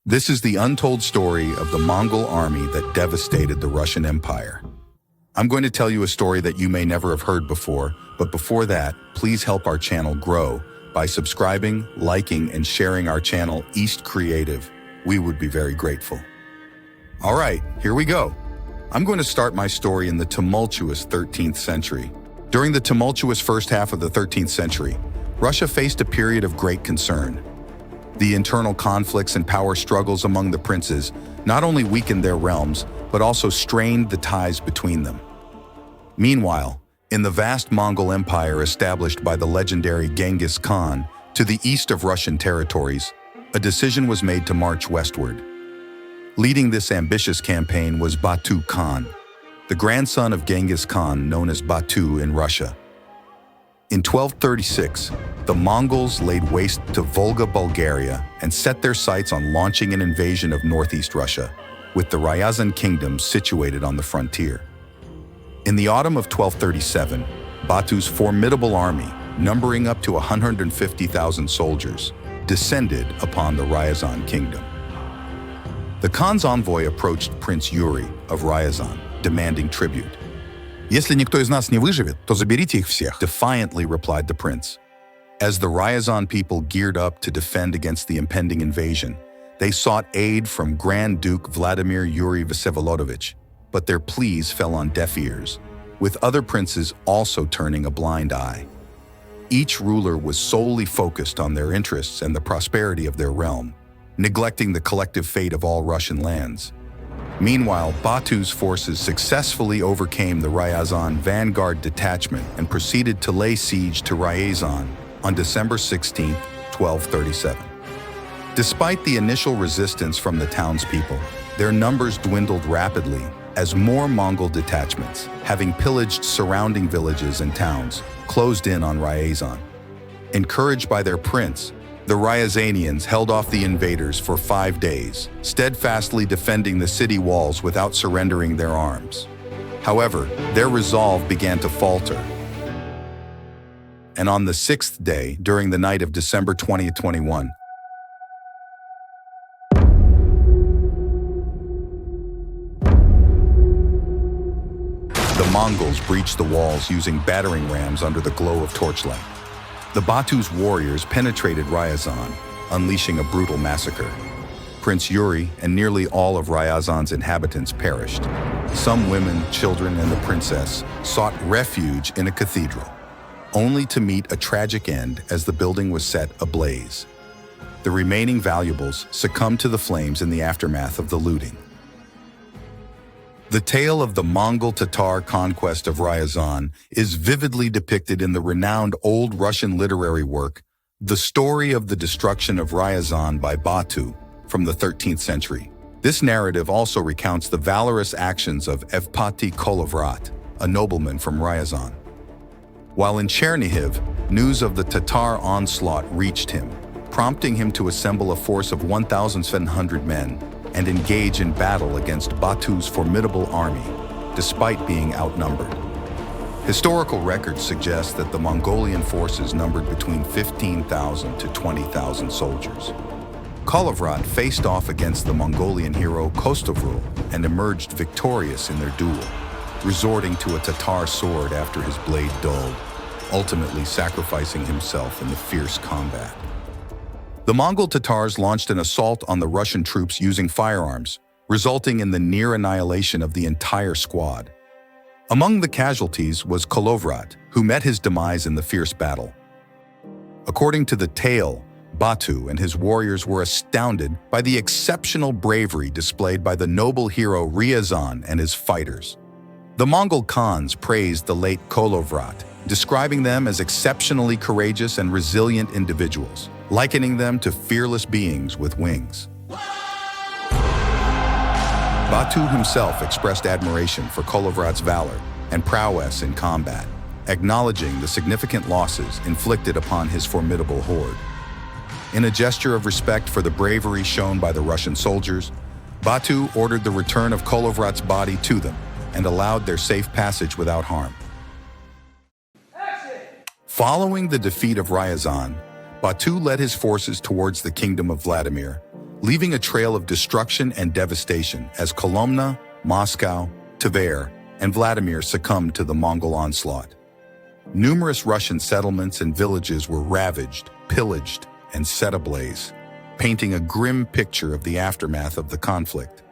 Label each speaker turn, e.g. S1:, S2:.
S1: This is the untold story of the Mongol army that devastated the Russian Empire. I'm going to tell you a story that you may never have heard before, but before that, please help our channel grow by subscribing, liking, and sharing our channel, East Creative. We would be very grateful. All right, here we go. I'm going to start my story in the tumultuous 13th century. During the tumultuous first half of the 13th century, Russia faced a period of great concern. The internal conflicts and power struggles among the princes not only weakened their realms, but also strained the ties between them. Meanwhile, in the vast Mongol Empire established by the legendary Jenghis Khan to the east of Russian territories, a decision was made to march westward. Leading this ambitious campaign was Evpaty Khan, the grandson of Jenghis Khan known as Batu in Russia. In 1236, the Mongols laid waste to Volga, Bulgaria, and set their sights on launching an invasion of northeast Russia, with the Ryazan kingdom situated on the frontier. In the autumn of 1237, Batu's formidable army, numbering up to 150,000 soldiers, descended upon the Ryazan kingdom. The Khan's envoy approached Prince Yuri of Ryazan, demanding tribute.
S2: Если никто из нас не выживет, то заберите их всех.
S1: Defiantly replied the prince. As the Ryazan people geared up to defend against the impending invasion, they sought aid from Grand Duke Vladimir Yuri Vsevolodovich, but their pleas fell on deaf ears, with other princes also turning a blind eye. Each ruler was solely focused on their interests and the prosperity of their realm, neglecting the collective fate of all Russian lands. Meanwhile, Batu's forces successfully overcame the Ryazan vanguard detachment and proceeded to lay siege to Ryazan on December 16, 1237. Despite the initial resistance from the townspeople, their numbers dwindled rapidly as more Mongol detachments, having pillaged surrounding villages and towns, closed in on Ryazan. Encouraged by their prince, the Ryazanians held off the invaders for 5 days, steadfastly defending the city walls without surrendering their arms. However, their resolve began to falter. And on the 6th day, during the night of December 2021, the Mongols breached the walls using battering rams under the glow of torchlight. The Batu's warriors penetrated Ryazan, unleashing a brutal massacre. Prince Yuri and nearly all of Ryazan's inhabitants perished. Some women, children, and the princess sought refuge in a cathedral, only to meet a tragic end as the building was set ablaze. The remaining valuables succumbed to the flames in the aftermath of the looting. The tale of the Mongol-Tatar conquest of Ryazan is vividly depicted in the renowned old Russian literary work, The Story of the Destruction of Ryazan by Batu, from the 13th century. This narrative also recounts the valorous actions of Evpaty Kolovrat, a nobleman from Ryazan. While in Chernihiv, news of the Tatar onslaught reached him, prompting him to assemble a force of 1,700 men and engage in battle against Batu's formidable army, despite being outnumbered. Historical records suggest that the Mongolian forces numbered between 15,000 to 20,000 soldiers. Kolovrat faced off against the Mongolian hero Kostovrul and emerged victorious in their duel, resorting to a Tatar sword after his blade dulled, ultimately sacrificing himself in the fierce combat. The Mongol Tatars launched an assault on the Russian troops using firearms, resulting in the near annihilation of the entire squad. Among the casualties was Kolovrat, who met his demise in the fierce battle. According to the tale, Batu and his warriors were astounded by the exceptional bravery displayed by the noble hero Ryazan and his fighters. The Mongol Khans praised the late Kolovrat, describing them as exceptionally courageous and resilient individuals, likening them to fearless beings with wings. Batu himself expressed admiration for Kolovrat's valor and prowess in combat, acknowledging the significant losses inflicted upon his formidable horde. In a gesture of respect for the bravery shown by the Russian soldiers, Batu ordered the return of Kolovrat's body to them and allowed their safe passage without harm. Following the defeat of Ryazan, Batu led his forces towards the kingdom of Vladimir, leaving a trail of destruction and devastation as Kolomna, Moscow, Tver, and Vladimir succumbed to the Mongol onslaught. Numerous Russian settlements and villages were ravaged, pillaged, and set ablaze, painting a grim picture of the aftermath of the conflict.